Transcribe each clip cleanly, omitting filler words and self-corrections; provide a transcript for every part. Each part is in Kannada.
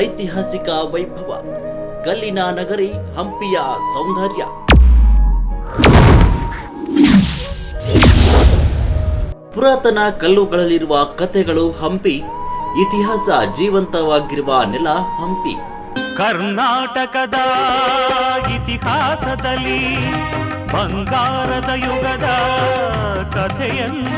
ಐತಿಹಾಸಿಕ ವೈಭವ, ಕಲ್ಲಿನ ನಗರಿ ಹಂಪಿಯ ಸೌಂದರ್ಯ. ಪುರಾತನ ಕಲ್ಲುಗಳಲ್ಲಿರುವ ಕಥೆಗಳು ಹಂಪಿ, ಇತಿಹಾಸ ಜೀವಂತವಾಗಿರುವ ನೆಲ ಹಂಪಿ. ಕರ್ನಾಟಕದ ಇತಿಹಾಸದಲ್ಲಿ ಬಂಗಾರದ ಯುಗದ ಕಥೆಯನ್ನು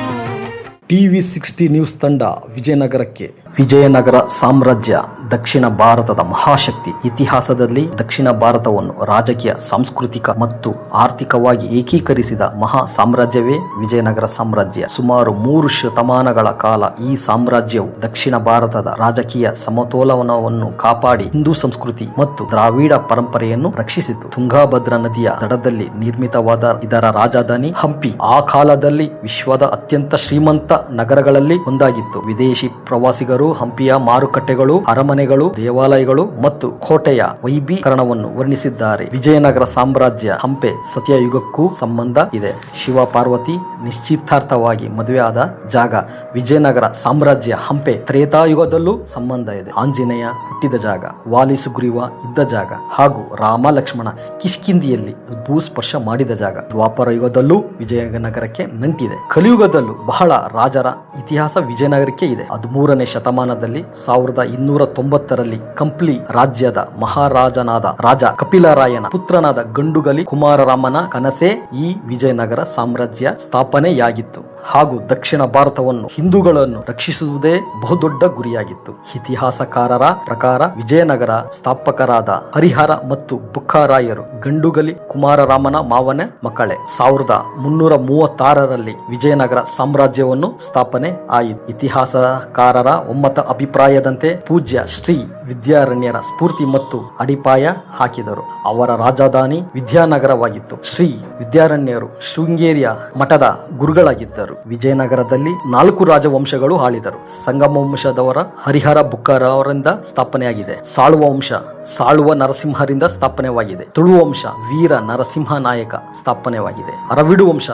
ಟಿವಿ 60 ನ್ಯೂಸ್ ತಂಡ ವಿಜಯನಗರಕ್ಕೆ. ವಿಜಯನಗರ ಸಾಮ್ರಾಜ್ಯ ದಕ್ಷಿಣ ಭಾರತದ ಮಹಾಶಕ್ತಿ. ಇತಿಹಾಸದಲ್ಲಿ ದಕ್ಷಿಣ ಭಾರತವನ್ನು ರಾಜಕೀಯ, ಸಾಂಸ್ಕೃತಿಕ ಮತ್ತು ಆರ್ಥಿಕವಾಗಿ ಏಕೀಕರಿಸಿದ ಮಹಾ ಸಾಮ್ರಾಜ್ಯವೇ ವಿಜಯನಗರ ಸಾಮ್ರಾಜ್ಯ. ಸುಮಾರು 3 ಶತಮಾನಗಳ ಕಾಲ ಈ ಸಾಮ್ರಾಜ್ಯವು ದಕ್ಷಿಣ ಭಾರತದ ರಾಜಕೀಯ ಸಮತೋಲನವನ್ನು ಕಾಪಾಡಿ ಹಿಂದೂ ಸಂಸ್ಕೃತಿ ಮತ್ತು ದ್ರಾವಿಡ ಪರಂಪರೆಯನ್ನು ರಕ್ಷಿಸಿತು. ತುಂಗಾಭದ್ರಾ ನದಿಯ ದಡದಲ್ಲಿ ನಿರ್ಮಿತವಾದ ಇದರ ರಾಜಧಾನಿ ಹಂಪಿ ಆ ಕಾಲದಲ್ಲಿ ವಿಶ್ವದ ಅತ್ಯಂತ ಶ್ರೀಮಂತ ನಗರಗಳಲ್ಲಿ ಒಂದಾಗಿತ್ತು. ವಿದೇಶಿ ಪ್ರವಾಸಿಗರು ಹಂಪಿಯ ಮಾರುಕಟ್ಟೆಗಳು, ಅರಮನೆಗಳು, ದೇವಾಲಯಗಳು ಮತ್ತು ಕೋಟೆಯ ವೈಭೀಕರಣವನ್ನು ವರ್ಣಿಸಿದ್ದಾರೆ. ವಿಜಯನಗರ ಸಾಮ್ರಾಜ್ಯ ಹಂಪೆ ಸತ್ಯಯುಗಕ್ಕೂ ಸಂಬಂಧ ಇದೆ. ಶಿವ ಪಾರ್ವತಿ ನಿಶ್ಚಿತಾರ್ಥವಾಗಿ ಮದುವೆಯಾದ ಜಾಗ ವಿಜಯನಗರ ಸಾಮ್ರಾಜ್ಯ. ಹಂಪೆ ತ್ರೇತಾಯುಗದಲ್ಲೂ ಸಂಬಂಧ ಇದೆ. ಆಂಜನೇಯ ಹುಟ್ಟಿದ ಜಾಗ, ವಾಲಿ ಸುಗ್ರೀವ ಇದ್ದ ಜಾಗ ಹಾಗೂ ರಾಮ ಲಕ್ಷ್ಮಣ ಕಿಷ್ಕಿಂದಿಯಲ್ಲಿ ಭೂಸ್ಪರ್ಶ ಮಾಡಿದ ಜಾಗ ದ್ವಾಪರ ಯುಗದಲ್ಲೂ ವಿಜಯನಗರಕ್ಕೆ ನಂಟಿದೆ. ಕಲಿಯುಗದಲ್ಲೂ ಬಹಳ ರಾಜರ ಇತಿಹಾಸ ವಿಜಯನಗರಕ್ಕೆ ಇದೆ. 13ನೇ ಶತಮಾನದಲ್ಲಿ 1290ರಲ್ಲಿ ಕಂಪ್ಲಿ ರಾಜ್ಯದ ಮಹಾರಾಜನಾದ ರಾಜ ಕಪಿಲರಾಯನ ಪುತ್ರನಾದ ಗಂಡುಗಲಿ ಕುಮಾರರಾಮನ ಕನಸೇ ಈ ವಿಜಯನಗರ ಸಾಮ್ರಾಜ್ಯ ಸ್ಥಾಪನೆಯಾಗಿತ್ತು ಹಾಗೂ ದಕ್ಷಿಣ ಭಾರತವನ್ನು ಹಿಂದೂಗಳನ್ನು ರಕ್ಷಿಸುವುದೇ ಬಹುದೊಡ್ಡ ಗುರಿಯಾಗಿತ್ತು. ಇತಿಹಾಸಕಾರರ ಪ್ರಕಾರ ವಿಜಯನಗರ ಸ್ಥಾಪಕರಾದ ಹರಿಹರ ಮತ್ತು ಬುಕ್ಕರಾಯರು ಗಂಡುಗಲಿ ಕುಮಾರರಾಮನ ಮಾವನ ಮಕ್ಕಳೇ. 1336ರಲ್ಲಿ ವಿಜಯನಗರ ಸಾಮ್ರಾಜ್ಯವನ್ನು ಸ್ಥಾಪನೆ ಆಯಿತು. ಇತಿಹಾಸಕಾರರ ಒಮ್ಮತ ಅಭಿಪ್ರಾಯದಂತೆ ಪೂಜ್ಯ ಶ್ರೀ ವಿದ್ಯಾರಣ್ಯರ ಸ್ಫೂರ್ತಿ ಮತ್ತು ಅಡಿಪಾಯ ಹಾಕಿದರು. ಅವರ ರಾಜಧಾನಿ ವಿದ್ಯಾನಗರವಾಗಿತ್ತು. ಶ್ರೀ ವಿದ್ಯಾರಣ್ಯರು ಶೃಂಗೇರಿಯ ಮಠದ ಗುರುಗಳಾಗಿದ್ದರು. ವಿಜಯನಗರದಲ್ಲಿ 4 ರಾಜವಂಶಗಳು ಆಳಿದರು. ಸಂಗಮ ವಂಶದವರ ಹರಿಹರ ಬುಕ್ಕರ ಅವರಿಂದ ಸ್ಥಾಪನೆಯಾಗಿದೆ. ಸಾಳುವ ವಂಶ ಸಾಳುವ ನರಸಿಂಹರಿಂದ ಸ್ಥಾಪನೆಯಾಗಿದೆ. ತುಳು ವಂಶ ವೀರ ನರಸಿಂಹ ನಾಯಕ ಸ್ಥಾಪನೆಯಾಗಿದೆ. ಅರವಿಡು ವಂಶ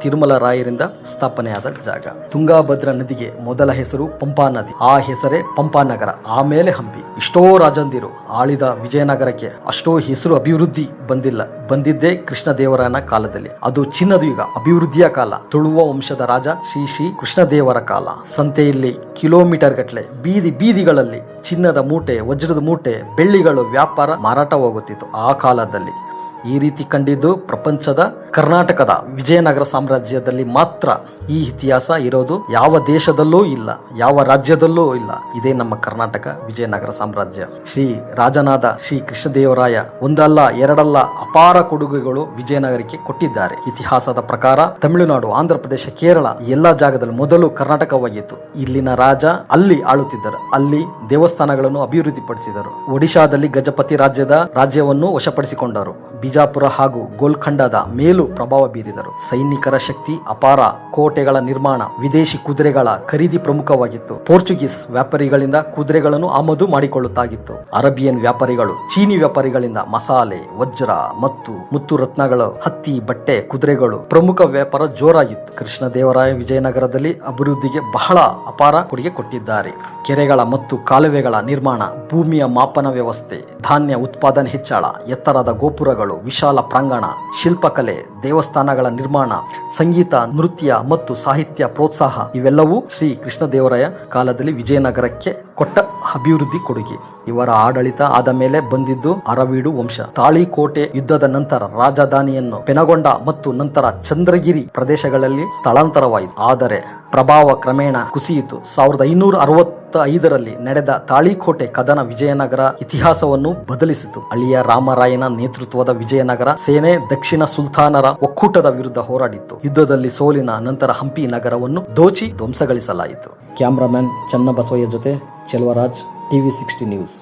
ತಿರುಮಲ ರಾಯರಿಂದ ಸ್ಥಾಪನೆಯಾದ ಜಾಗ. ತುಂಗಾಭದ್ರಾ ನದಿಗೆ ಮೊದಲ ಹೆಸರು ಪಂಪಾ ನದಿ. ಆ ಹೆಸರೇ ಪಂಪಾನಗರ, ಆಮೇಲೆ ಹಂಪಿ. ಇಷ್ಟೋ ರಾಜಂದಿರು ಆಳಿದ ವಿಜಯನಗರಕ್ಕೆ ಅಷ್ಟೋ ಹೆಸರು ಅಭಿವೃದ್ಧಿ ಬಂದಿದ್ದೇ ಕೃಷ್ಣದೇವರಾಯನ ಕಾಲದಲ್ಲಿ. ಅದು ಚಿನ್ನದ ಯುಗ, ಅಭಿವೃದ್ಧಿಯ ಕಾಲ. ತುಳುವ ವಂಶದ ರಾಜ ಶ್ರೀ ಕೃಷ್ಣದೇವರ ಕಾಲ. ಸಂತೆಯಲ್ಲಿ ಕಿಲೋಮೀಟರ್ ಗಟ್ಟಲೆ ಬೀದಿಗಳಲ್ಲಿ ಚಿನ್ನದ ಮೂಟೆ, ವಜ್ರದ ಮೂಟೆ, ಬೆಳ್ಳಿಗಳು ವ್ಯಾಪಾರ ಮಾರಾಟವಾಗುತ್ತಿತ್ತು ಆ ಕಾಲದಲ್ಲಿ. ಈ ರೀತಿ ಕಂಡಿದ್ದು ಪ್ರಪಂಚದ ಕರ್ನಾಟಕದ ವಿಜಯನಗರ ಸಾಮ್ರಾಜ್ಯದಲ್ಲಿ ಮಾತ್ರ. ಈ ಇತಿಹಾಸ ಇರೋದು ಯಾವ ದೇಶದಲ್ಲೂ ಇಲ್ಲ, ಯಾವ ರಾಜ್ಯದಲ್ಲೂ ಇಲ್ಲ. ಇದೇ ನಮ್ಮ ಕರ್ನಾಟಕ ವಿಜಯನಗರ ಸಾಮ್ರಾಜ್ಯ. ಶ್ರೀ ರಾಜನಾದ ಶ್ರೀ ಕೃಷ್ಣದೇವರಾಯ ಒಂದಲ್ಲ ಎರಡಲ್ಲ ಅಪಾರ ಕೊಡುಗೆಗಳು ವಿಜಯನಗರಕ್ಕೆ ಕೊಟ್ಟಿದ್ದಾರೆ. ಇತಿಹಾಸದ ಪ್ರಕಾರ ತಮಿಳುನಾಡು, ಆಂಧ್ರ ಪ್ರದೇಶ, ಕೇರಳ ಎಲ್ಲಾ ಜಾಗದಲ್ಲಿ ಮೊದಲು ಕರ್ನಾಟಕವಾಗಿತ್ತು. ಇಲ್ಲಿನ ರಾಜ ಅಲ್ಲಿ ಆಳುತ್ತಿದ್ದರು. ಅಲ್ಲಿ ದೇವಸ್ಥಾನಗಳನ್ನು ಅಭಿವೃದ್ಧಿಪಡಿಸಿದರು. ಒಡಿಶಾದಲ್ಲಿ ಗಜಪತಿ ರಾಜ್ಯವನ್ನು ವಶಪಡಿಸಿಕೊಂಡರು. ಬಿಜಾಪುರ ಹಾಗೂ ಗೋಲ್ಖಂಡದ ಮೇಲೂ ಪ್ರಭಾವ ಬೀರಿದರು. ಸೈನಿಕರ ಶಕ್ತಿ ಅಪಾರ. ಕೋಟೆಗಳ ನಿರ್ಮಾಣ, ವಿದೇಶಿ ಕುದುರೆಗಳ ಖರೀದಿ ಪ್ರಮುಖವಾಗಿತ್ತು. ಪೋರ್ಚುಗೀಸ್ ವ್ಯಾಪಾರಿಗಳಿಂದ ಕುದುರೆಗಳನ್ನು ಆಮದು ಮಾಡಿಕೊಳ್ಳುತ್ತಾಗಿತ್ತು. ಅರೇಬಿಯನ್ ವ್ಯಾಪಾರಿಗಳು ಚೀನಿ ವ್ಯಾಪಾರಿಗಳಿಂದ ಮಸಾಲೆ, ವಜ್ರ ಮತ್ತು ಮುತ್ತು ರತ್ನಗಳು, ಹತ್ತಿ, ಬಟ್ಟೆ, ಕುದುರೆಗಳು ಪ್ರಮುಖ ವ್ಯಾಪಾರ ಜೋರಾಗಿತ್ತು. ಕೃಷ್ಣದೇವರಾಯ ವಿಜಯನಗರದಲ್ಲಿ ಅಭಿವೃದ್ಧಿಗೆ ಬಹಳ ಅಪಾರ ಕೊಡುಗೆ ಕೊಟ್ಟಿದ್ದಾರೆ. ಕೆರೆಗಳ ಮತ್ತು ಕಾಲುವೆಗಳ ನಿರ್ಮಾಣ, ಭೂಮಿಯ ಮಾಪನ ವ್ಯವಸ್ಥೆ, ಧಾನ್ಯ ಉತ್ಪಾದನೆ ಹೆಚ್ಚಳ, ಎತ್ತರದ ಗೋಪುರಗಳು, ವಿಶಾಲ ಪ್ರಾಂಗಣ, ಶಿಲ್ಪಕಲೆ, ದೇವಸ್ಥಾನಗಳ ನಿರ್ಮಾಣ, ಸಂಗೀತ, ನೃತ್ಯ ಮತ್ತು ಸಾಹಿತ್ಯ ಪ್ರೋತ್ಸಾಹ ಇವೆಲ್ಲವೂ ಶ್ರೀ ಕೃಷ್ಣದೇವರಾಯ ಕಾಲದಲ್ಲಿ ವಿಜಯನಗರಕ್ಕೆ ಕೊಟ್ಟ ಅಭಿವೃದ್ಧಿ ಕೊಡುಗೆ. ಇವರ ಆಡಳಿತ ಆದ ಮೇಲೆ ಬಂದಿದ್ದು ಅರವೀಡು ವಂಶ. ತಾಳಿಕೋಟೆ ಯುದ್ಧದ ನಂತರ ರಾಜಧಾನಿಯನ್ನು ಪೆನಗೊಂಡ ಮತ್ತು ನಂತರ ಚಂದ್ರಗಿರಿ ಪ್ರದೇಶಗಳಲ್ಲಿ ಸ್ಥಳಾಂತರವಾಯಿತು. ಆದರೆ ಪ್ರಭಾವ ಕ್ರಮೇಣ ಕುಸಿಯಿತು. 1565ರಲ್ಲಿ ನಡೆದ ತಾಳಿಕೋಟೆ ಕದನ ವಿಜಯನಗರ ಇತಿಹಾಸವನ್ನು ಬದಲಿಸಿತು. ಅಳಿಯ ರಾಮರಾಯನ ನೇತೃತ್ವದ ವಿಜಯನಗರ ಸೇನೆ ದಕ್ಷಿಣ ಸುಲ್ತಾನರ ಒಕ್ಕೂಟದ ವಿರುದ್ಧ ಹೋರಾಡಿತ್ತು. ಯುದ್ಧದಲ್ಲಿ ಸೋಲಿನ ನಂತರ ಹಂಪಿ ನಗರವನ್ನು ದೋಚಿ ಧ್ವಂಸಗೊಳಿಸಲಾಯಿತು. ಕ್ಯಾಮರಾಮನ್ ಚನ್ನಬಸವಯ್ಯ ಜೊತೆ ಚೆಲುವರಾಜ್, ಟಿವಿ 60 ನ್ಯೂಸ್.